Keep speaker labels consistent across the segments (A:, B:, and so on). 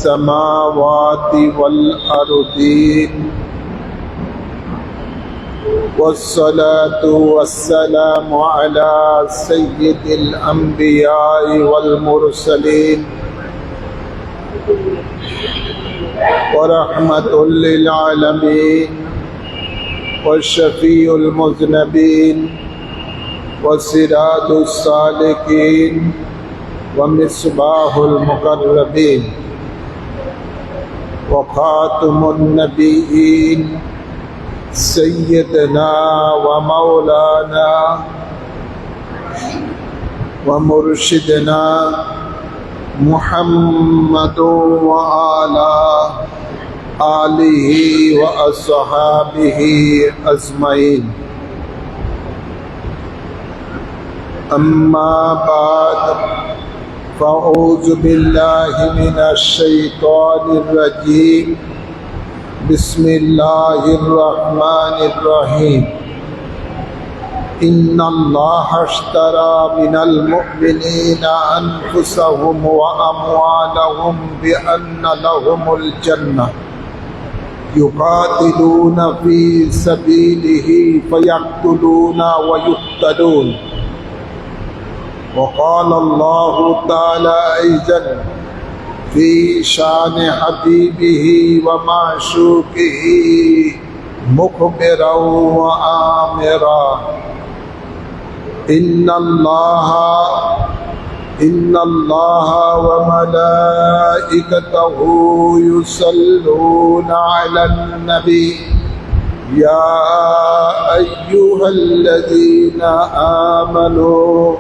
A: السماوات والأرضين والصلاة والسلام على سيد الأنبياء والمرسلين ورحمة للعالمين والشفيع المذنبين وسراج السالكين ومصباح المقربين وخاتم النبيين سيدنا ومولانا ومرشدنا محمد وعلى آله وأصحابه أجمعين أما بعد فأعوذ بالله من الشيطان الرجيم بسم الله الرحمن الرحيم إن الله اشترى من المؤمنين أنفسهم وأموالهم بأن لهم الجنة يقاتلون في سبيله فيقتلون ويقتلون وقال الله تعالى أيضا في شان حبيبه ومعشوقه مخبرا وآمرا إن الله وملائكته يصلون على النبي يا أيها الذين آمنوا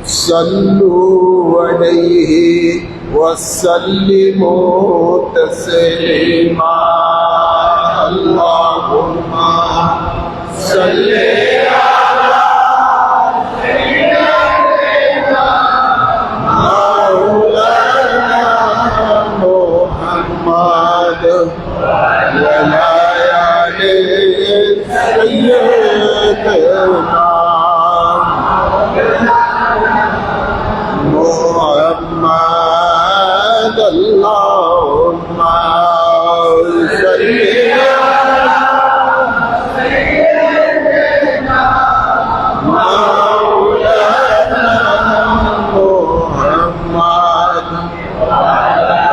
A: صلوا عليه وسلموا تسليما اللهم صل على سيدنا مولانا محمد وعلى آل سيدنا محمد اللهم صل على سيدنا مولانا محمد وعلى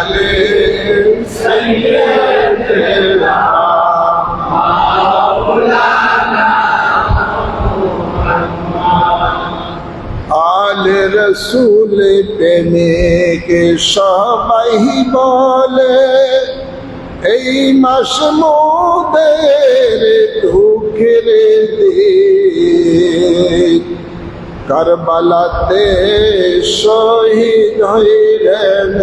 A: آل سيدنا مولانا آل رسول প্রেমিক সবাই বলে এই মাস মোদের দুঃখের দিন কারবালাতে শহীদ হইলেন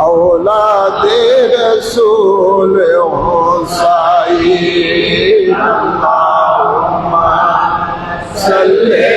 A: আওলাদে রাসূল হুসাইন আল্লাহুম্মা সাল্লি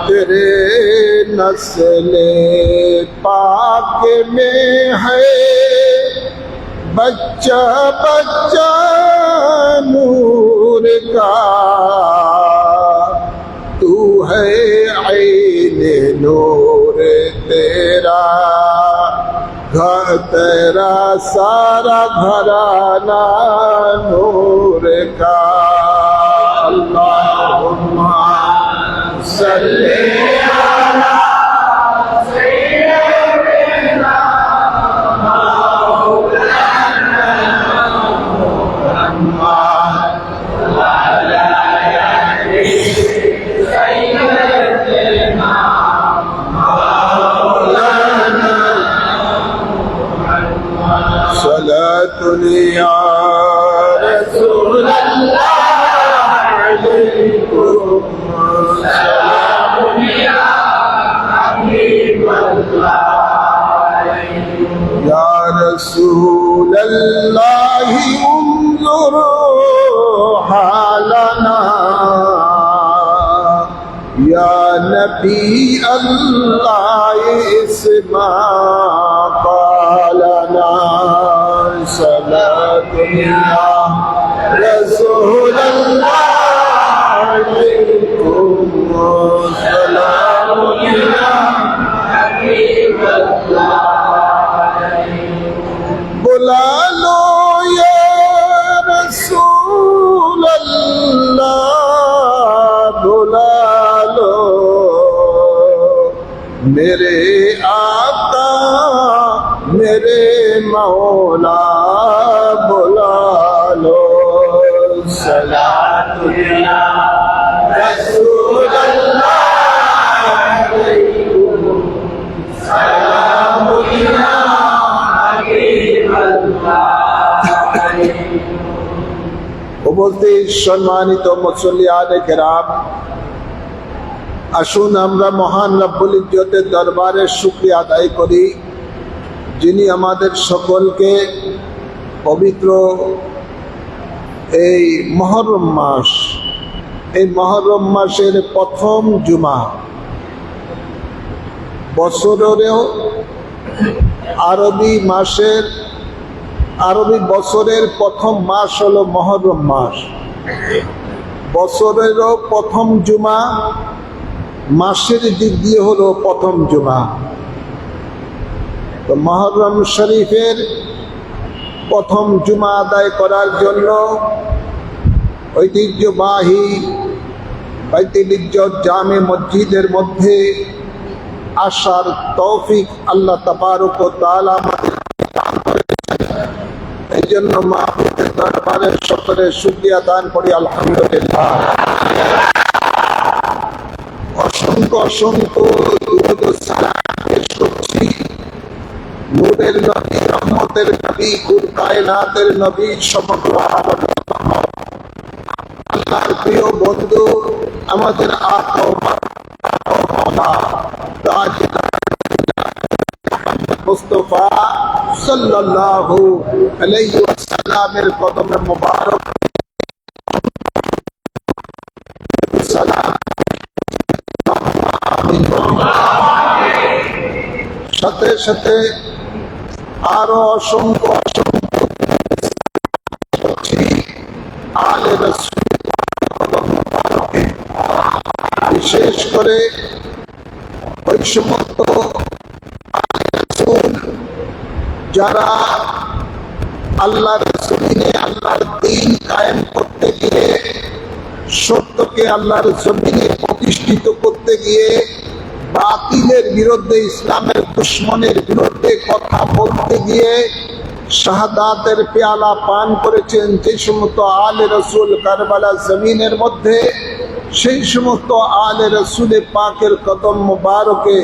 A: तेरे नस्ले पाक में है बच्चा बच्चा नूर का तू है ऐन नूर तेरा घर तेरा सारा घराना नूर का अल्लाहुम्मा सल्ली अला सय्यिदिना मौलाना मुहम्मद वअला आलि सय्यिदिना मौलाना मुहम्मद सलातुन या रसूलल्लाह अलैकुम सलाम या नबी अल्लाह इस्मा कालना सलातुल्ला रसूल अल्लाह अलैकुम सलामुल्ला हबीब अल्लाह बुला लो या रसूल अल्लाह बुला लो मेरे आका मेरे मौला बुला लो सलातुल्ला रसूल अल्लाह अलैकुम सलामुल्ला हबीब अल्लाह। উপস্থিত সম্মানিত মুসল্লিয়ানে কেরাম, আসুন আমরা মহান রব্বুল ইজ্জতের দরবারে শুকরিয়া আদায় করি, যিনি আমাদের সকলকে পবিত্র এই মুহররম মাস, এই মুহররম মাসের প্রথম জুমা, বছরেও আরবি বছরের প্রথম মাস হলো মুহররম মাস। বছরেরও প্রথম জুমা, মাসের দিক দিয়ে হলো প্রথম জুমা। তো মুহররম শরীফের প্রথম জুমা আদায় করার জন্য ঐতিহ্যবাহী বাইতুল ইজ্জত জামে মসজিদের মধ্যে আসার তৌফিক আল্লাহ তাবারক ওয়া তাআলা আমাদের দান করেছেন। এই জন্য মাহবুবের দরবারে সকলে শুকরিয়া দান করি আলহামদুলিল্লাহ। অসংখ্য অসংখ্য দুরূদ ও সালাম পেশ করছি নূরের নবী, রহমতের নবী, কুল কায়নাতের নবী, সমগ্র আলামের আল্লাহর প্রিয় বন্ধু, আমাদের আকা ও মাওলা তাজদার মুস্তাফা সাল্লাল্লাহু আলাইহি ওয়াসাল্লামের কদমে মোবারক সালাম, সাথে সাথে আরো অসংখ্য অসংখ্য আলে রাসূল, বিশেষ করে ওই সমস্ত আলে রাসূল যারা আল্লাহর জমিনে আল্লাহর দ্বীন কায়েম করতে গিয়ে, সত্যকে আল্লাহর জমিনে প্রতিষ্ঠিত করতে গিয়ে বাতিলের বিরুদ্ধে, ইসলামের দুশমনের বিরুদ্ধে কথা বলতে গিয়ে শাহাদাতের পেয়ালা পান করেছেন যে সমস্ত আলে রসুল কারবালা জমিনের মধ্যে, সেই সমস্ত আলে রসুল পাকের কদম মুবারকে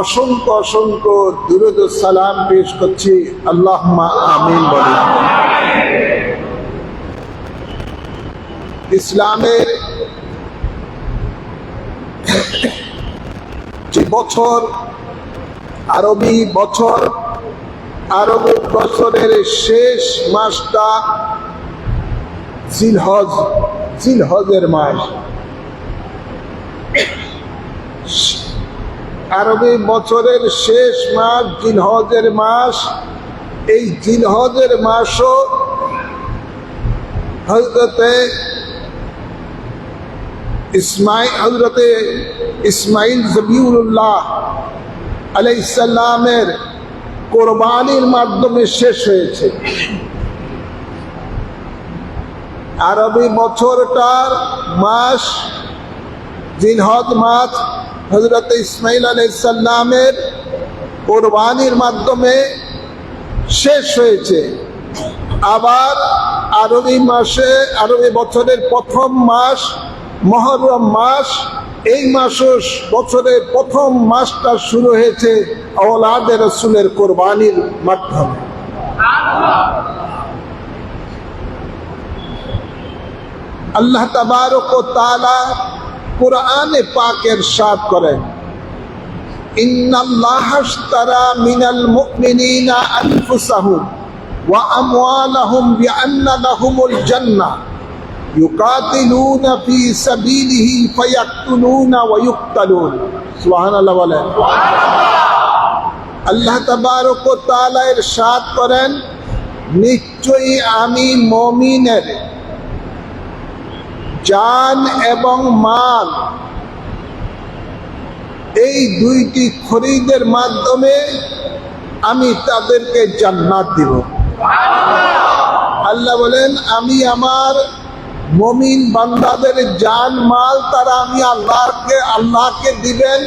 A: অসংখ্য অসংখ্য দুরূদ ও সালাম পেশ করছি। আল্লাহুম্মা আমিন বলি। ইসলামের যে বছর, আরবি বছর, আরবি বছরের শেষ মাসটা জিলহজের মাস। আরবি বছরের শেষ মাস জিলহজের মাস। এই জিলহজের মাসও হযরতে ইসমাইল জবিউল্লাহ আলাইহিস সালামের কোরবানির মাধ্যমে শেষ হয়েছে। আরবি বছরটার মাস জিলহজ মাস হযরত ইসমাইল আলাইহিস সালামের কোরবানির মাধ্যমে শেষ হয়েছে। আবার আরবি বছরের প্রথম মাস মুহররম মাস, এই মাসও বছরের প্রথম মাসটা শুরু হয়েছে আওলাদে রাসূলের কোরবানির মাধ্যমে। আল্লাহ তাবারক ওয়া তাআলা কুরআনে পাকে ইরশাদ করেন, ইন্নাল্লাহা আশতারা মিনাল মুমিনিনা আনফুসাহুম ওয়া আমওয়ালাহুম বিআন্না লাহুমুল জান্নাহ ইউকাতিলুনা ফি সাবিলিহি ফায়াকতুলুনা ওয়া ইউকতালুন। সুবহানাল্লাহ বলেন। আল্লাহ তাবারক ওয়া তাআলা ইরশাদ করেন, নিশ্চয়ই আমি মুমিনের জান এবং মাল এই দুইটি খরিদের মাধ্যমে আমি তাদেরকে জান্নাত দিব। আল্লাহ বলেন, আমি আমার মুমিন বান্দাদের জান মাল তারা আমি আল্লাহকে দিবেন,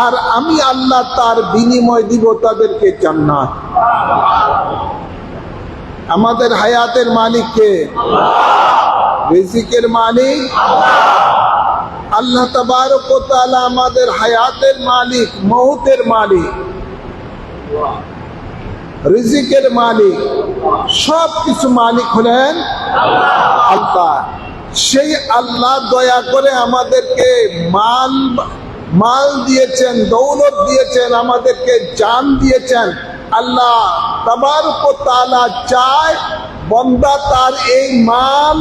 A: আর আমি আল্লাহ তার বিনিময় দিব তাদেরকে জান্নাত। আমাদের হায়াতের মালিক কে? রিজিকের মালিক আল্লাহ তাবারক ওয়া তাআলা। আমাদের হায়াতের মালিক, মউতের মালিক, রিজিকের মালিক, সব কিছু মালিক হলেন আল্লাহ। সেই আল্লাহ দয়া করে আমাদেরকে মাল দিয়েছেন, দৌলত দিয়েছেন, আমাদেরকে জান দিয়েছেন। আল্লাহ তাবারক ওয়া তাআলা চায় বান্দা তার এই মাল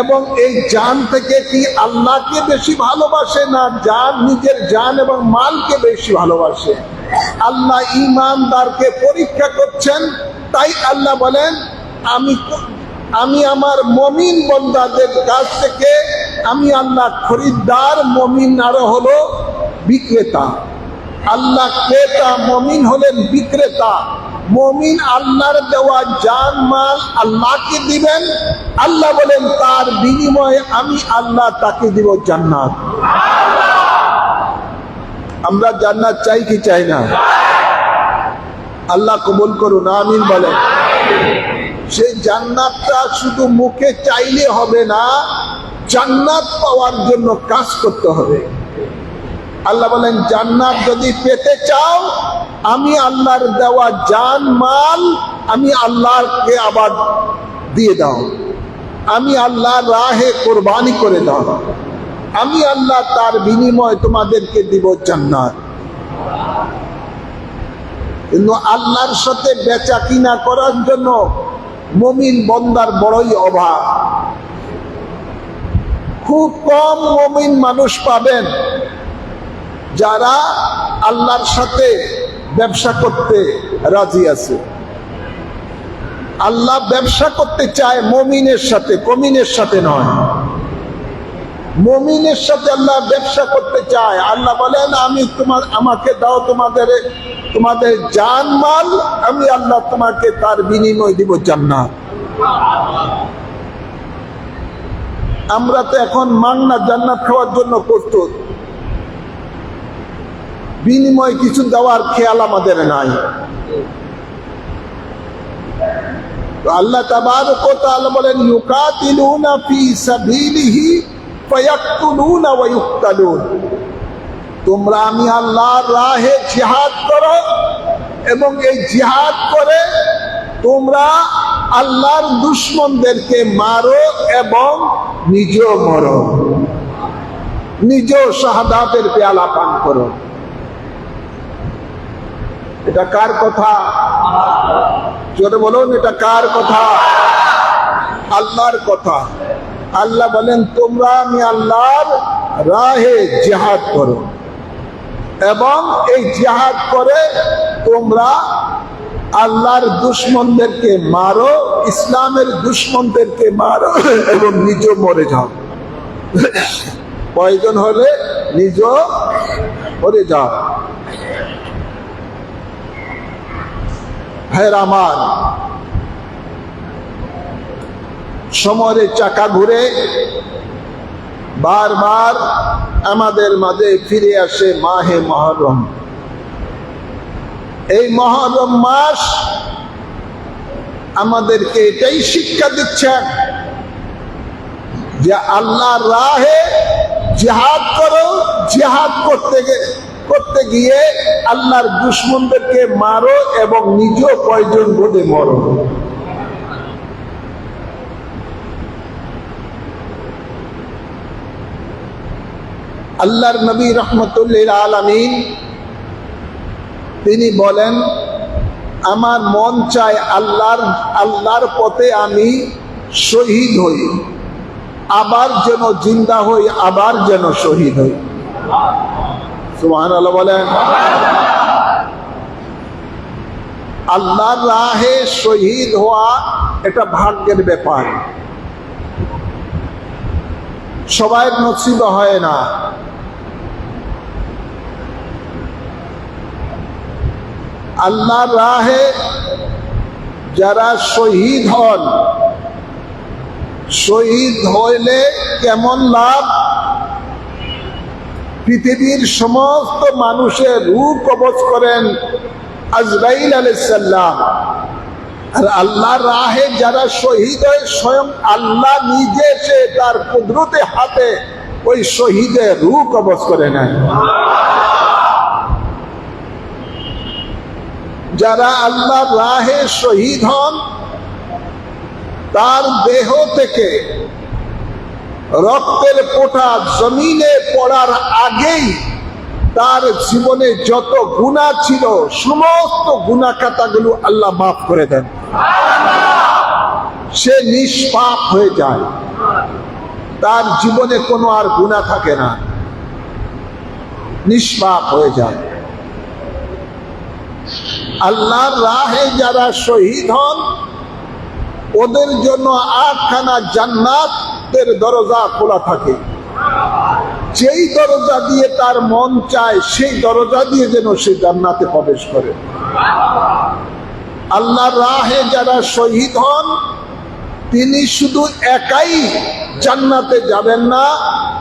A: এবং এই জান থেকে কি আল্লাহকে বেশি ভালোবাসে না নিজের জান এবং মালকে বেশি ভালোবাসে? আল্লাহ ঈমানদারকে পরীক্ষা করছেন। তাই আল্লাহ বলেন, আমি আমার মুমিন বান্দাদের কাছ থেকে আমি আল্লাহ খরিদ্দার, মুমিন আরো হলো বিক্রেতা। আল্লাহ ক্রেতা, মুমিন হলেন বিক্রেতা। মুমিন আল্লাহর দেওয়া জান মাল আল্লাহকে দিবেন। আল্লাহ বলেন, তার বিনিময়ে আমি আল্লাহ তাকে দিব জান্নাত। আমরা জান্নাত চাই কি চাই না? আল্লাহ কবুল করুন, আমিন বলেন। সেই জান্নাতটা শুধু মুখে চাইলে হবে না, জান্নাত পাওয়ার জন্য কাজ করতে হবে। আল্লাহ বলেন, জান্নাত যদি পেতে চাও, আমি আল্লাহর দেওয়া জান মাল আমি আল্লাহকে আবার দিয়ে দাও, আমি আল্লাহর রাহে কোরবানি করে দাও, আমি আল্লাহ তার বিনিময় তোমাদেরকে দিব জান্নাত। কিন্তু আল্লাহর সাথে বেচা কিনা করার জন্য মুমিন বান্দার বড়ই অভাব। খুব কম মুমিন মানুষ পাবেন যারা আল্লাহর সাথে ব্যবসা করতে রাজি আছে। আল্লাহ ব্যবসা করতে চায় মুমিনের সাথে, কমিনের সাথে নয়। মুমিনের সাথে আল্লাহ ব্যবসা করতে চায়। আল্লাহ বলেন, আমাকে দাও তোমাদের জান মাল, আমি আল্লাহ তোমাকে তার বিনিময় দিব জান্নাত। আমরা তো এখন মাংনা জান্নাত খাওয়ার জন্য প্রস্তুত, বিনিময় কিছু দেওয়ার খেয়াল আমাদের নাই। আল্লাহ তাবারক ওয়া তাআলা বলেন, ইউকাতিলুনা ফি সাবিলিহি ফায়াকতুলুনা ওয়া ইউকতালুন। তোমরা আমি আল্লাহর রাহে জিহাদ করো, এবং এই জিহাদ করে তোমরা আল্লাহর দুশমনদেরকে মারো এবং নিজেও মরো, নিজেও শাহাদাতের পেয়ালা পান করো। এটা কার কথা? জোরে বলুন, এটা কার কথা? আল্লাহর কথা। আল্লাহ বলেন, তোমরা আমি আল্লাহর রাহে জিহাদ করো, এবং এই জিহাদ করে তোমরা আল্লাহর দুশমনদেরকে মারো, ইসলামের দুশমনদেরকে মারো, এবং নিজে মরে যাও। প্রয়োজন হলে নিজে মরে যাও। ভাইরা আমার, সময়ের চাকা ঘুরে বারবার আমাদের মাঝে ফিরে আসে মাহে মুহররম। এই মুহররম মাস আমাদেরকে এটাই শিক্ষা দিচ্ছেন যে আল্লাহর রাহে জিহাদ করো, জিহাদ করতে গিয়ে আল্লাহর দুশমনদেরকে মারো এবং নিজেও প্রয়োজন বোধে মরো। আল্লাহর নবী রাহমাতুল্লিল আলামিন তিনি বলেন, আমার মন চায় আল্লাহর পথে আমি শহীদ হই, আবার যেন জিন্দা হই, আবার যেন শহীদ হই। সুবহানাল্লাহ বলেন। আল্লাহর রাহে শহীদ হওয়া এটা ভাগ্যের ব্যাপার, সবাই নসিব হয় না। আল্লাহর রাহে যারা শহীদ হন, শহীদ হইলে কেমন লাভ? পৃথিবীর সমস্ত মানুষের রূহ কবজ করেন আজরাইল আলাইহিস সালাম, আর আল্লাহর রাহে যারা শহীদ হয় স্বয়ং আল্লাহ নিজে এসে তার কুদরতে হাতে ওই শহীদের রূহ কবজ করে নেন। যারা আল্লাহর রাহে শহীদ হন, তার দেহ থেকে রক্তের ফোঁটা জমিনে পড়ার আগেই তার জীবনে যত গুনাহ ছিল সমস্ত গুনাহ খাতাগুলো আল্লাহ মাফ করে দেন। সে নিষ্পাপ হয়ে যায়, তার জীবনে কোনো আর গুনাহ থাকে না, নিষ্পাপ হয়ে যায়। আল্লাহর রাহে যারা শহীদ হন ওদের জন্য 8খানা জান্নাতের দরজা খোলা থাকে। যেই দরজা দিয়ে তার মন চায় সেই দরজা দিয়ে যেন সে জান্নাতে প্রবেশ করে। আল্লাহর রাহে যারা শহীদ হন তিনি শুধু একাই জান্নাতে যাবেন না,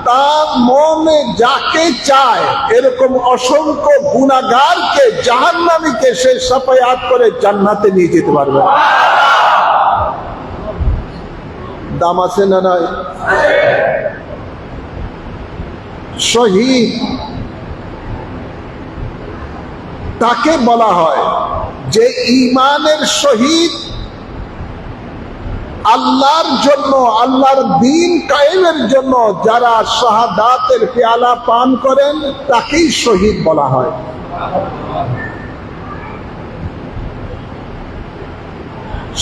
A: তার মনে যাকে চায় এরকম অসংখ্য গুনাহগারকে, জাহান্নামীকে সে সাফায়াত করে জান্নাতে নিয়ে যেতে পারবে। দাম আছে না নাই? শহীদ তাকে বলা হয় যে ঈমানের শহীদ, আল্লাহর জন্য, আল্লাহর দ্বীন কায়েমের জন্য যারা শাহাদাতের পেয়ালা পান করেন তাকেই শহীদ বলা হয়।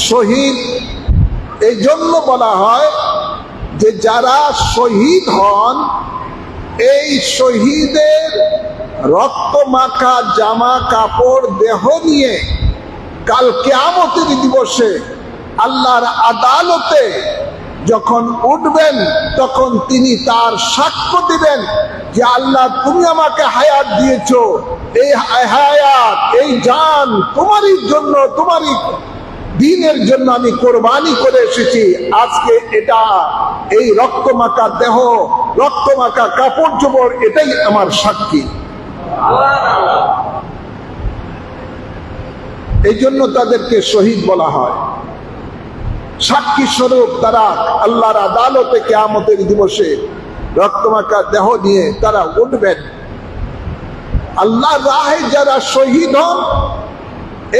A: শহীদ এই জন্য বলা হয় যে যারা শহীদ হন এই শহীদের রক্ত মাখা জামা কাপড় দেহ নিয়ে কাল কিয়ামতের দিবসে আল্লাহর আদালতে যখন উঠবেন তখন তিনি তার সাক্ষ্য দিবেন যে আল্লাহ তুমি আমাকে হায়াত দিয়েছো, এই হায়াত, এই জান তোমারই জন্য, তোমারই দ্বীনের জন্য আমি কোরবানি করে এসেছি। আজকে এটা, এই রক্তমাখা দেহ, রক্তমাখা কাপড় চোপড়, এটাই আমার সাক্ষী। এই জন্য তাদেরকে শহীদ বলা হয়। সাক্ষী স্বরূপ তারা আল্লাহর আদালতে কিয়ামতের দিবসে রক্তমাখা দেহ নিয়ে তারা উঠবেন। আল্লাহর রাহে যারা শহীদ হন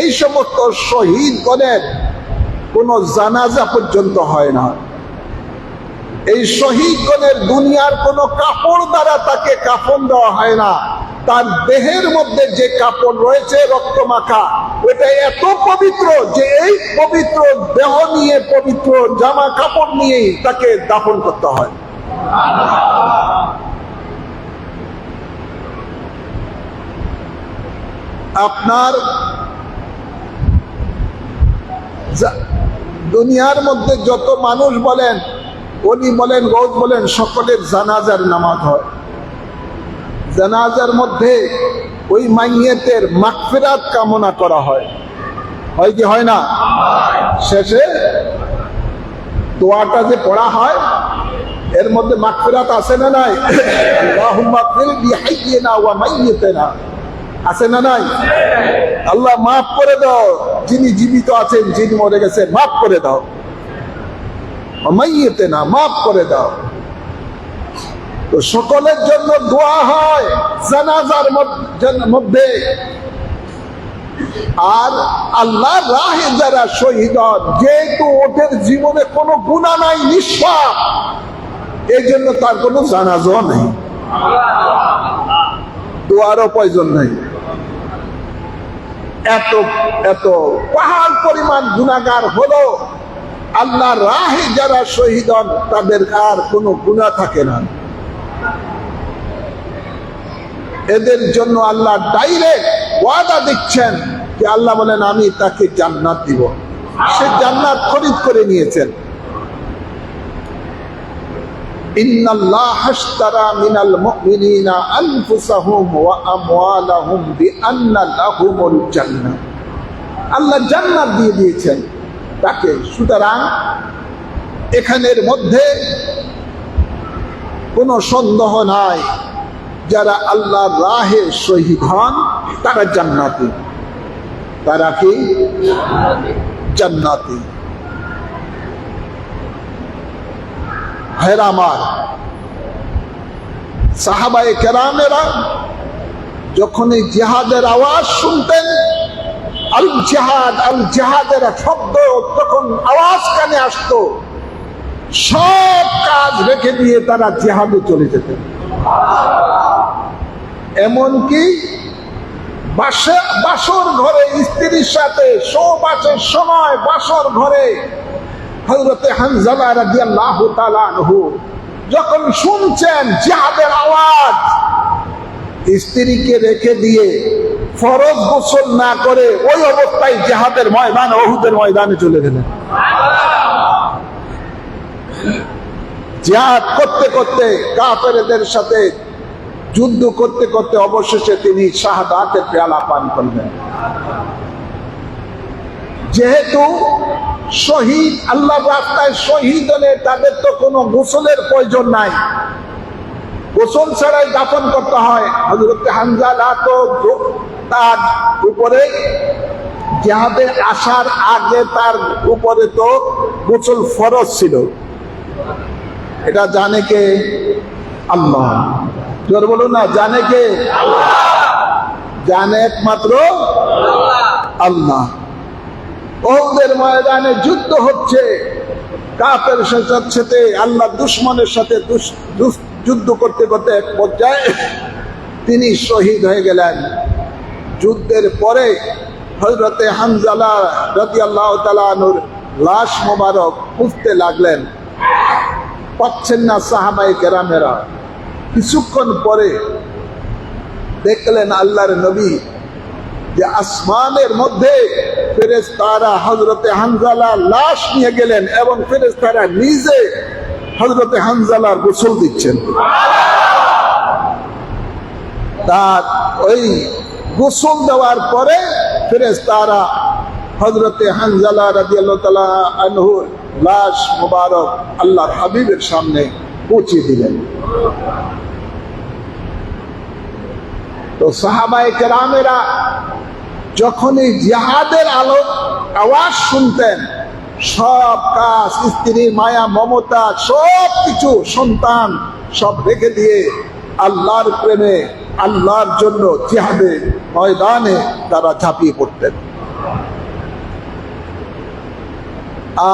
A: এই সমস্ত শহীদগণের কোনো জানাজা পর্যন্ত হয় না। এই শহীদগণের দুনিয়ার কোনো কাপড় দ্বারা তাকে কাফন দেওয়া হয় না। তার দেহের মধ্যে যে কাপড় রয়েছে রক্তমাখা, ওটা এত পবিত্র যে এই পবিত্র দেহ নিয়ে, পবিত্র জামা কাপড় নিয়েই তাকে দাফন করতে হয়। আপনার দুনিয়ার মধ্যে যত মানুষ বলেন, ওলি বলেন, গৌস বলেন, সকলের জানাজার নামাজ হয়। জানাজার মধ্যে ওই মাইয়েতের মাগফিরাত কামনা করা হয়, হয় কি হয় না? শেষে দোয়াটা যে পড়া হয় এর মধ্যে মাগফিরাত আছে না নাই? আল্লাহুম্মা ফির লিহাইয়িনা ওয়া মাইয়িতিনা, আছে না নাই? আল্লাহ মাফ করে দাও, যিনি জীবিত আছেন, যিনি মরে গেছেন, মাফ করে দাও। মাইয়িতিনা, মাফ করে দাও। তো সকলের জন্য দোয়া হয় জানাজার মধ্যে। আর আল্লাহর রাহে যারা শহীদ হন, যেহেতু ওদের জীবনে কোনো গুনাহ নাই, নিষ্পাপ, এই জন্য তার কোনো জানাজা নেই, দোয়ারও প্রয়োজন নেই। এত এত পাহাড় পরিমাণ গুনাহগার হলো আল্লাহর রাহে যারা শহীদ হন তাদের আর কোনো গুনাহ থাকে না। এদের জন্য আল্লাহ ডাইরেক্ট ওয়াদা দিচ্ছেন যে আল্লাহ বলেন আমি তাকে জান্নাত দিব। সে জান্নাত খরিদ করে নিয়েছেন। ইন্নাল্লাহা আশতারা মিনাল মুমিনিনা আনফুসাহুম ওয়া আমওয়ালাহুম বিআন্না লাহুমুল জান্নাহ। আল্লাহ জান্নাত দিয়ে দিয়েছেন তাকে। সুতরাং এখানের মধ্যে কোনো সন্দেহ নাই, যারা আল্লাহর রাহে শহীদ হন তারা জান্নাতি। তারা কি জান্নাতি? ভাইরা আমার, সাহাবায়ে কেরামেরা যখন এই জিহাদের আওয়াজ শুনতেন, আল জিহাদ আল জিহাদের শব্দ তখন আওয়াজ কানে আসতো, সব কাজ রেখে দিয়ে তারা জিহাদে চলে যেতেন। এমনকি বাসর ঘরে স্ত্রীর সাথে সহবাসের সময় বাসর ঘরে হযরতে হানজালা রাদিয়াল্লাহু তাআলা আনহু যখন শুনছেন জিহাদের আওয়াজ, স্ত্রীকে রেখে দিয়ে ফরজ গোসল না করে ওই অবস্থায় জিহাদের ময়দান উহুদের ময়দানে চলে গেলেন। জিহাদ করতে করতে কাফেরদের সাথে যুদ্ধ করতে করতে অবশেষে তিনি শাহাদাতের পেয়ালা পান করলেন। যেহেতু শহীদ আল্লাহর রাস্তায় শহীদ হলে তাদের তো কোনো গোসলের প্রয়োজন নাই, গোসল ছাড়াই দাফন করতে হয়। হযরত হানজালা তো তার উপরে জিহাদে আসার আগে তার উপরে তো গোসল ফরজ ছিল। এটা জানে কে? আল্লাহ। জোর বলুন না, জানে কে? জানে একমাত্র আল্লাহ। উহুদের ময়দানে যুদ্ধ হচ্ছে, কাফের সাথে আল্লাহ দুশমনের সাথে যুদ্ধ করতে করতে এক পর্যায়ে তিনি শহীদ হয়ে গেলেন। যুদ্ধের পরে হযরতে হানজালা রাদিয়াল্লাহু তাআলা আনহুর লাশ মোবারক খুঁজতে লাগলেন, পাচ্ছেন না সাহাবায়ে কেরামেরা। কিছুক্ষণ পরে দেখলেন আল্লাহর নবী যে আসমানের মধ্যে ফেরেশতারা হযরতে হানজালার লাশ নিয়ে গেলেন এবং ফেরেশতারা নিজে হযরতে হানজালার গোসল দিচ্ছেন। তার ওই গোসল দেওয়ার পরে ফেরেশতারা হযরতে হানজালা রাদিয়াল্লাহু তাআলা আনহুর লাশ মুবারক আল্লাহর হাবিবের সামনে পৌঁছে দিলেন। তো সাহাবায়ে কেরামেরা যখন এই জিহাদের আওয়াজ শুনতেন, সব কাজ, স্ত্রীর মায়া মমতা সব কিছু, সন্তান সব রেখে দিয়ে আল্লাহর প্রেমে আল্লাহর জন্য জিহাদে ময়দানে তারা ঝাঁপিয়ে পড়তেন।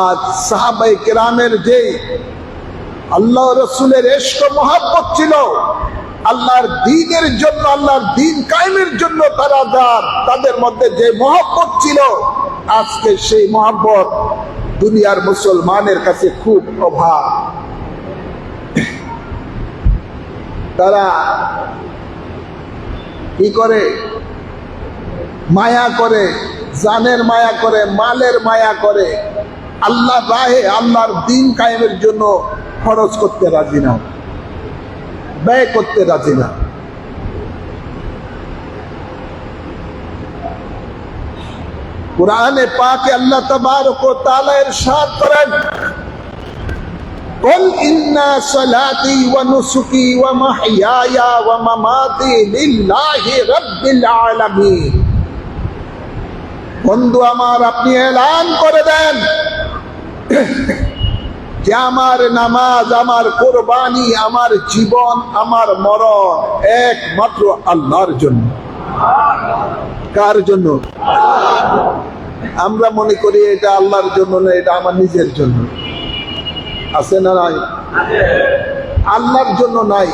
A: আজ সাহাবায়ে কেরামের যে আল্লাহ রসুলের ইশক ও মহব্বত ছিল, আল্লাহর দ্বীনের জন্য, আল্লাহর দ্বীন কায়েমের জন্য তাদের মধ্যে যে মহব্বত ছিল, আজকে সেই মহব্বত দুনিয়ার মুসলমানের কাছে খুব অভাব। তারা কি করে? মায়া করে, জানের মায়া করে, মালের মায়া করে, আল্লাহর রাহে আল্লাহর দ্বীন কায়েমের জন্য খরচ করতে রাজি না, ব্যয় করতে রাজি না। কুরআনে পাকে আল্লাহ তাবারক ওয়া তাআলা ইরশাদ করেন, কুল ইন্না সালাতি ওয়া নুসুকি ওয়া মাহইয়ায়া ওয়া মামাতি লিল্লাহি রাব্বিল আলামিন। বন্ধু আমার, আপনি এলান করে দেন যে আমার নামাজ, আমার কোরবানি, আমার জীবন, আমার মরণ একমাত্র আল্লাহর জন্য। কার জন্য? আমরা মনে করি এটা আল্লাহর জন্য না, এটা আমার নিজের জন্য। আছে না নাই? আল্লাহর জন্য নাই।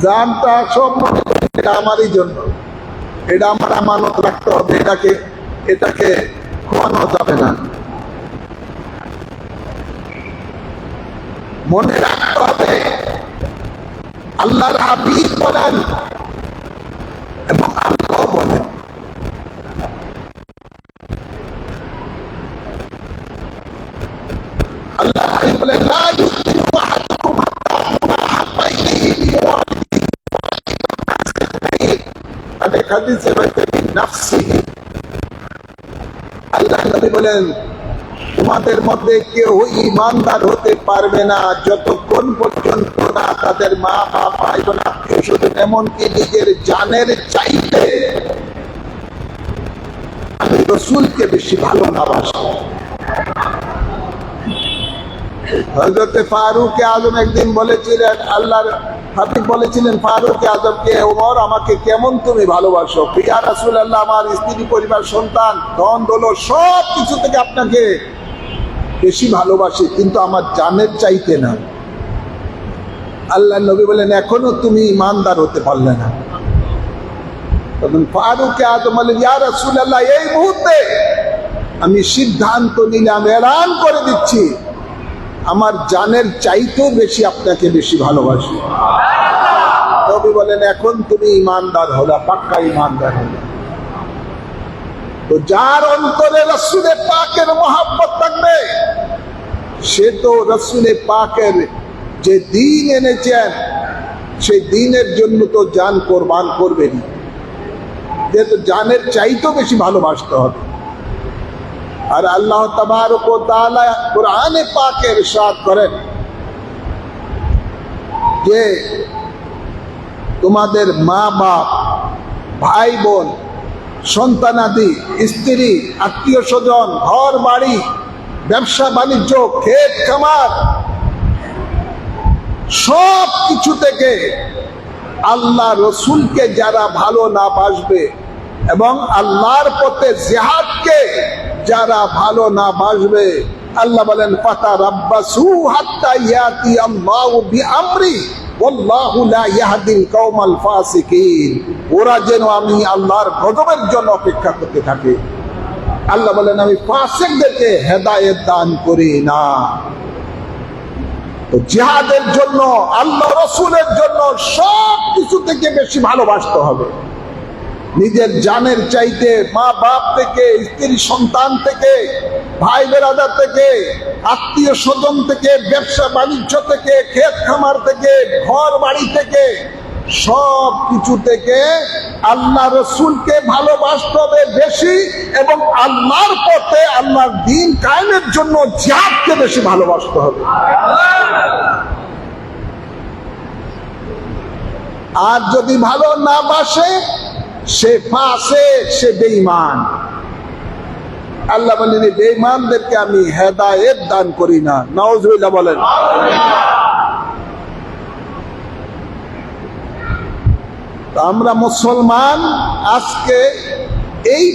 A: জানটা সব মনে করি এটা আমারই জন্য, এটা আমার আমানত রাখতে হবে, এটাকে খোয়ানো যাবে না। মনে রাখতে হবে আল্লাহর হাবিব বলেন এবং আল্লাহ বলেন, আল্লাহ হাবিব বলেন লা ইউমিনু আহাদুকুম হাত্তা আকুনা হাব্বা ইলাইহি মিন ওয়ালিদিহি আদে হাদিসে রয়েছে নাফসিহি। আল্লাহ নবী বলেন তোমাদের মধ্যে কেউ ঈমানদার হতে পারবে না যতক্ষণ পর্যন্ত না তাদের মা বাপ ভাই বোন আত্মীয় স্বজন এমনকি নিজের জানের চাইতে আমি রসুলকে বেশি ভালো না বাসি। হযরত ফারুক আজম একদিন বলেছিলেন, আল্লাহর হাবিব বলেছিলেন ফারুক আজমকে, ওমর আমাকে কেমন তুমি ভালোবাসো? ইয়া রাসূলুল্লাহ, আমার স্ত্রী পরিবার সন্তান ধন দৌলত সব কিছু থেকে আপনাকে বেশি ভালোবাসি, কিন্তু আমার জানের চাইতে না। আল্লাহ নবী বলেন এখনো তুমি ইমানদার হতে পারলে না। তখন ফারুক আজম বলেন ইয়া রাসূলুল্লাহ, এই মুহূর্তে আমি সিদ্ধান্ত নিলাম, এলান করে দিচ্ছি আমার জানের চাইতেও বেশি আপনাকে বেশি ভালোবাসি। নবী বলেন এখন তুমি ইমানদার হলা, পাক্কা ইমানদার হলা। তো যার অন্তরে রাসূলে পাকের মহব্বত থাকবে সে তো রাসূলে পাকের যে দ্বীন এনেছেন সেই দ্বীনের জন্য তো জান কোরবান করবেনই, যেহেতু জানের চাইতেও বেশি ভালোবাসতে হবে। আর আল্লাহ তাবারক ওয়া তাআলা কোরআনে পাকে ইরশাদ করেন যে তোমাদের মা বাপ ভাই বোন সন্তানাদি স্ত্রী আত্মীয় স্বজন ঘর বাড়ি ব্যবসা বাণিজ্য ক্ষেত খামার সব কিছু থেকে আল্লাহ রসুলকে যারা ভালো না বাসবে এবং আল্লাহর পথে জিহাদকে যারা ভালো না বাসবে, আল্লাহ বলেন ফাতারাব্বাসু হাত্তা ইয়াতি আল্লাহু বিআমরি ওয়াল্লাহু লা ইয়াহদিল কওমাল ফাসিকিন। ওরা যেন আমি আল্লাহর গজবের জন্য অপেক্ষা করতে থাকে। আল্লাহ বলেন আমি ফাসিকদেরকে হেদায়েত দান করি না। তো জিহাদের জন্য আল্লাহ রাসূলের জন্য সব কিছু থেকে বেশি ভালোবাসতে হবে। নিজের জানের চাইতে, মা বাপ থেকে, স্ত্রী সন্তান থেকে, ভাই বেরাদার থেকে, আত্মীয় স্বজন থেকে, ব্যবসা বাণিজ্য থেকে, ক্ষেত খামার থেকে, ঘর বাড়ি থেকে, সব কিছু থেকে আল্লাহ রসুলকে ভালোবাসতে হবে বেশি এবং আল্লাহর পথে আল্লাহর দ্বীন কায়েমের জন্য জিহাদকে বেশি ভালোবাসতে হবে। আর যদি ভালো না বাসে সে ফাসিক, সে বেঈমান। আল্লাহ বলেন বেঈমানদেরকে আমি হেদায়েত দান করি না। নাউজুবিল্লাহ বলেন। আমরা মুসলমান আজকে এই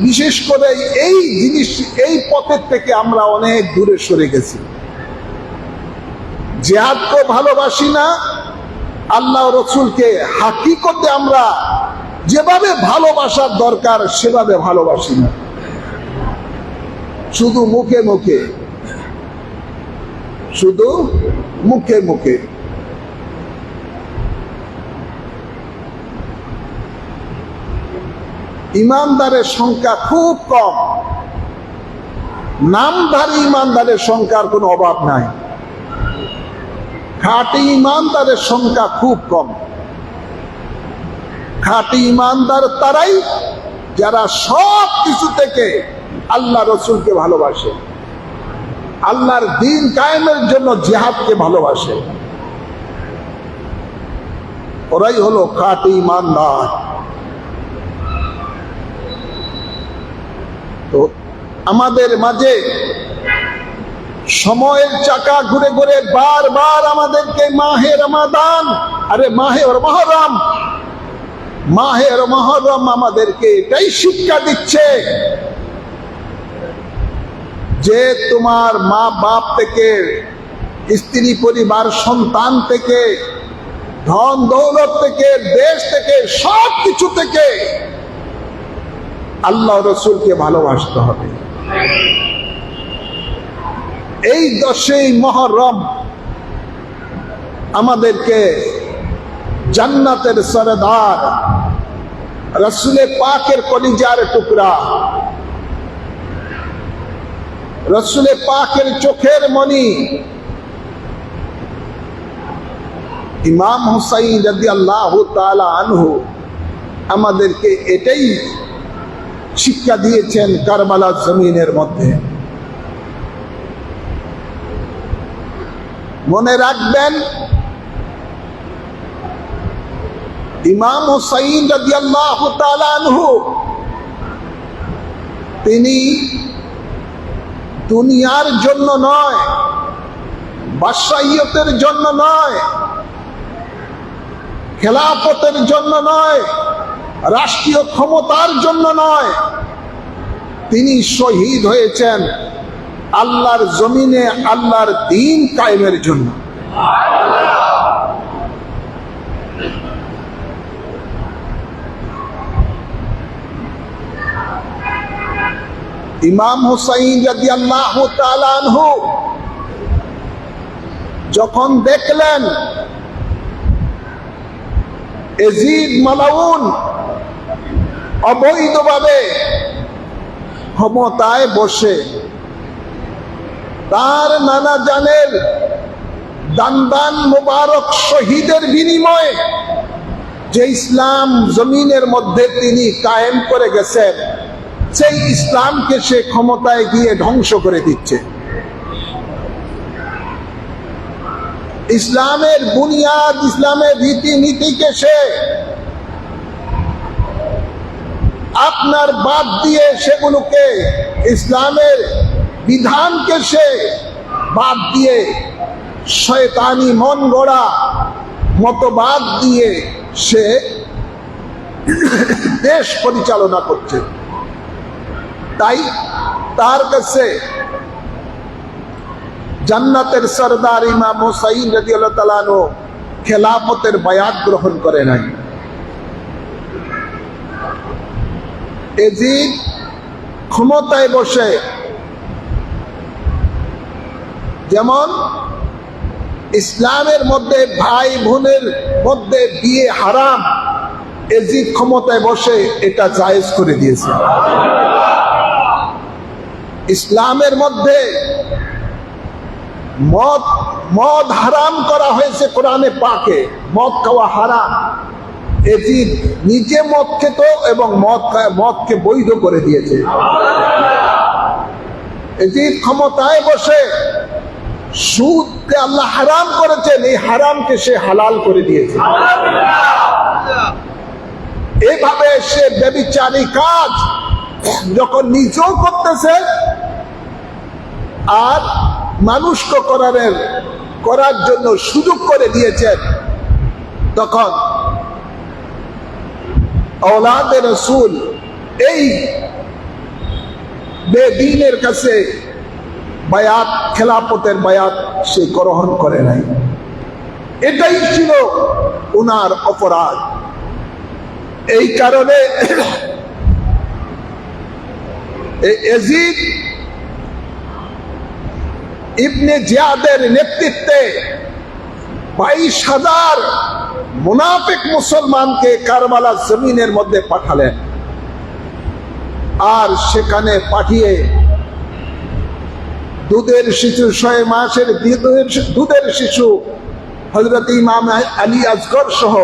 A: বিশেষ করে এই জিনিস, এই পথের থেকে আমরা অনেক দূরে সরে গেছি। জিহাদকে ভালোবাসি না, আল্লাহ রসুলকে হাকিকতে আমরা যেভাবে ভালোবাসার দরকার সেভাবে ভালোবাসি না, শুধু মুখে মুখে, শুধু মুখে মুখে। ইমানদারের সংখ্যা খুব কম, নামধারী ইমানদারের সংখ্যার কোনো অভাব নাই। খাঁটি ইমানদারের সংখ্যা খুব কম। খাঁটি ইমানদার তারাই যারা সব কিছু থেকে আল্লাহ রসুলকে ভালোবাসে, আল্লাহর দ্বীন কায়েমের জন্য জিহাদকে ভালোবাসে, ওরাই হলো খাঁটি ইমানদার। তো আমাদের মাঝে সময়ের চাকা ঘুরে ঘুরে বারবার আমাদেরকে মাহে রমাদান, আরে মাহে মুহররম, মাহে মুহররম আমাদেরকে এটাই শিক্ষা দিচ্ছে যে তোমার মা বাপ থেকে, স্ত্রী পরিবার সন্তান থেকে, ধন দৌলত থেকে, দেশ থেকে, সব কিছু থেকে আল্লাহ রসুলকে ভালোবাসতে হবে। এই 10ই মুহররম আমাদেরকে জান্নাতের সরদার রাসূলে পাকের কলিজার টুকরা, রাসূলে পাকের চোখের মণি ইমাম হুসাইন রাদিয়াল্লাহু তাআলা আনহু আমাদেরকে এটাই শিক্ষা দিয়েছেন কারবালার জমিনের মধ্যে। মনে রাখবেন, ইমাম হুসাইন রাদিয়াল্লাহু তাআলা আনহু তিনি দুনিয়ার জন্য নয়, বাদশাহিয়তের জন্য নয়, খেলাফতের জন্য নয়, রাষ্ট্রীয় ক্ষমতার জন্য নয়, তিনি শহীদ হয়েছেন আল্লাহর জমিনে আল্লাহর দ্বীন কায়েমের জন্য। ইমাম হুসাইন রাদিয়াল্লাহু তাআলা আনহু যখন দেখলেন ইয়াজিদ মালাউন অবৈধভাবে ক্ষমতায় বসে তার নানা জানের দান মুবারক শহীদের বিনিময়ে যে ইসলাম জমিনের মধ্যে তিনি কায়েম করে গেছেন, সেই ইসলামকে সে ক্ষমতায় গিয়ে ধ্বংস করে দিচ্ছে। ইসলামের বুনিয়াদ, ইসলামের রীতিনীতিকে সে আপনার বাদ দিয়ে সেগুলোকে, ইসলামের বিধানকে সে বাদ দিয়ে শয়তানি মন গড়া মতবাদ দিয়ে সে দেশ পরিচালনা করছে। তাই তার কাছে জান্নাতের সরদার ইমাম হুসাইন রাদিয়াল্লাহু তাআলা আনহু খেলাফতের বায়াত গ্রহণ করে নাই। ইয়াজিদ ক্ষমতায় বসে যেমন ইসলামের মধ্যে ভাই বোনের মধ্যে বিয়ে হারাম, ইয়াজিদ ক্ষমতায় বসে এটা জায়েজ করে দিয়েছে। ইসলামের মধ্যে মদ হারাম করা হয়েছে কোরআনে পাকে, মদ খাওয়া হারাম। ইয়াজিদ নিজে মদ খেত এবং মদকে বৈধ করে দিয়েছে। ইয়াজিদ ক্ষমতায় বসে সুদকে আল্লাহ হারাম করেছেন, এই হারামকে সে হালাল করে দিয়েছে। এইভাবে সে ব্যভিচারী কাজ যখন নিজেও করতেছে আর মানুষকে করার জন্য সুযোগ করে দিয়েছেন, তখন আওলাদে রাসূল এই বেদীনের কাছে বায়াত, খেলাফতের বায়াত সে গ্রহণ করে নাই। এটাই ছিল ওনার অপরাধ। এই কারণে ইয়াজিদ ইবনে জিয়াদের নেতৃত্বে 22,000 মুনাফিক মুসলমানকে কারবালা জমিনের মধ্যে পাঠালেন। আর সেখানে পাঠিয়ে দুধের শিশু, 6 মাসের দুধের শিশু হযরত ইমাম আলী আসগর সহ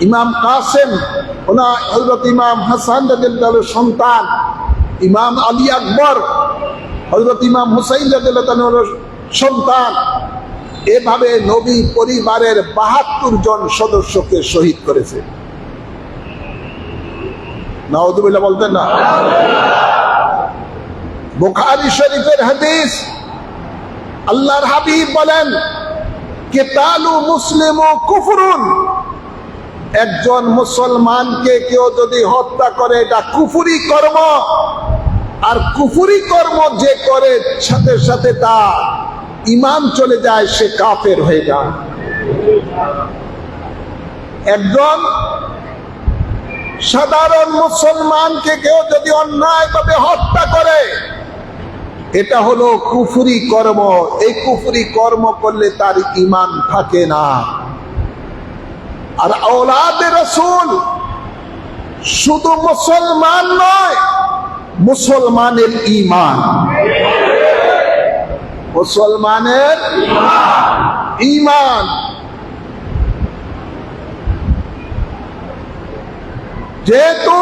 A: ইমাম কাসেম, হযরত ইমাম হাসান রাদিয়াল্লাহু সন্তান ইমাম আলী আকবর, হযরত ইমাম হুসাইন রাদিয়াল্লাহু সন্তান, এভাবে নবী পরিবারের 72 জন সদস্যকে শহীদ করেছে। নাউযুবিল্লাহ বলতেন না? বুখারী শরীফের হাদিস, আল্লাহর হাবিব বলেন, কিতালু মুসলিমু কুফরুন, একজন মুসলমানকে কেউ যদি হত্যা করে এটা কুফরি কর্ম, আর কুফরি কর্ম যে করে সাথে সাথে তার ঈমান চলে যায়, সে কাফের হয়ে যায়। একজন সাধারণ মুসলমানকে কেউ যদি অন্যায়ভাবে হত্যা করে, এটা হলো কুফরি কর্ম। এই কুফরি কর্ম করলে তার ঈমান থাকে না। আর আওলাদে রাসূল শুধু মুসলমান নয়, মুসলমানের ঈমান, মুসলমানের ঈমান। যেহেতু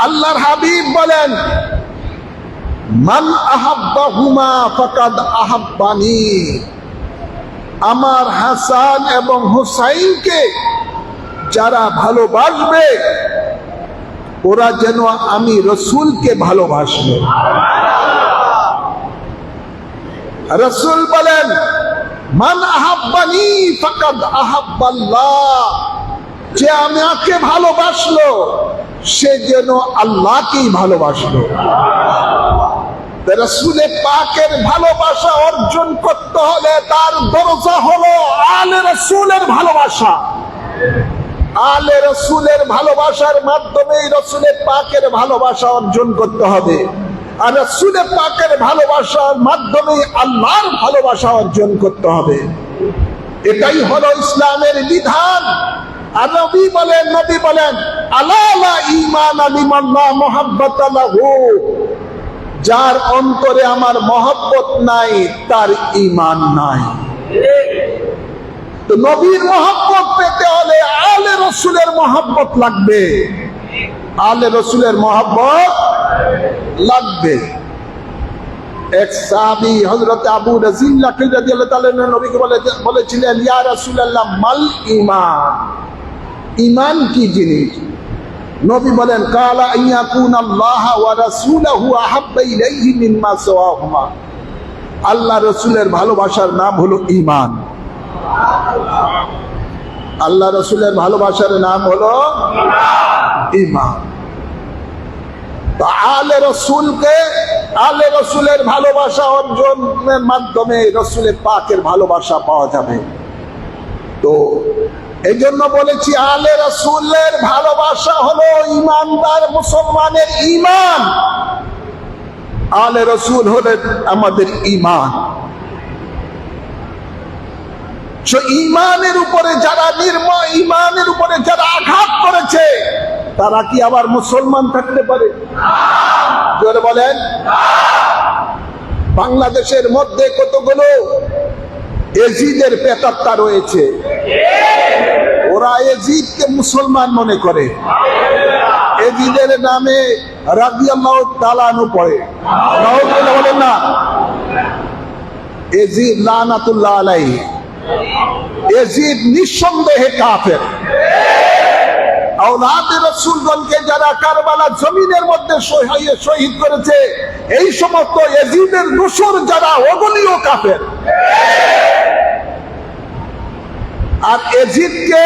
A: আল্লাহর হাবিব বলেন, মান আহাব্বাহুমা ফাকাদ আহাব্বানি, আমার হাসান এবং হুসাইনকে যারা ভালোবাসবে ওরা যেন আমি রসুলকে ভালোবাসবে। রসুল বলেন, মান আহাব্বানি ফাকাদ আহাব্বাল্লাহ, যে আমাকে ভালোবাসলো সে যেন আল্লাহকেই ভালোবাসলো। রসুলের পাকের ভালোবাসা অর্জন করতে হলে তার দরজা হলো আলে রসুলের ভালোবাসা। আলে রসুলের ভালোবাসার মাধ্যমেই রসুলের পাকের ভালোবাসা অর্জন করতে হবে। আর রসুলের পাকের ভালোবাসার মাধ্যমেই আল্লাহর ভালোবাসা অর্জন করতে হবে। এটাই হলো ইসলামের বিধান। আর নবী বলেন আলা লা ঈমান লিমান লা মুহাব্বাতা লাহু, যার অন্তরে আমার মহব্বত নাই তার ঈমান নাই। তো নবীর মহব্বত পেতে হলে আলে রসুলের মহব্বত লাগবে, আলে রসুলের মহব্বত লাগবে। এক সাহাবী হযরত আবু রাজিল লাকি রাদিয়াল্লাহু তাআলা নবীকে বলেছিলেন, ইয়া রাসূলুল্লাহ মাল ঈমান, ঈমান কি জিনিস? নবী বলেন, কালা আইয়াকুন আল্লাহ ওয়া রাসূলুহু আহাব্বা ইলাইহি মিম্মা সাওয়াহুমা, আল্লাহ রসুলের ভালোবাসার নাম হলো ঈমান। আল্লাহ রসুলের ভালোবাসার নাম হলো ঈমান। তো আলে রসুলকে, আলে রসুলের ভালোবাসা অর্জনের মাধ্যমে রসুলের পাকের ভালোবাসা পাওয়া যাবে। তো এই জন্য বলেছি আলে রসুলের ভালোবাসা হলো ঈমানদার মুসলমানের ঈমান। আলে রসুল হলেন আমাদের ঈমান। ঈমানের উপরে যারা ঈমানের উপরে যারা আঘাত করেছে তারা কি আবার মুসলমান থাকতে পারে? জোরে বলেন। বাংলাদেশের মধ্যে কতগুলো এজিদের প্রেতাত্মা রয়েছে, ওরা এজিদকে মুসলমান মনে করে, এজিদের নামে রাদিয়াল্লাহু তাআলা আনহু পড়ে। নাউজুবিল্লাহ বলেন না। এজিদ লানাতুল্লাহ আলাইহি, এজিদ নিঃসন্দেহে কাফের। আওলাদে রাসূলগণকে যারা কারবালা জমিনের মধ্যে শহীদ করেছে, এই সমস্ত এজিদের দোসর যারা, ওগুলিও কাফের। আর এজিদকে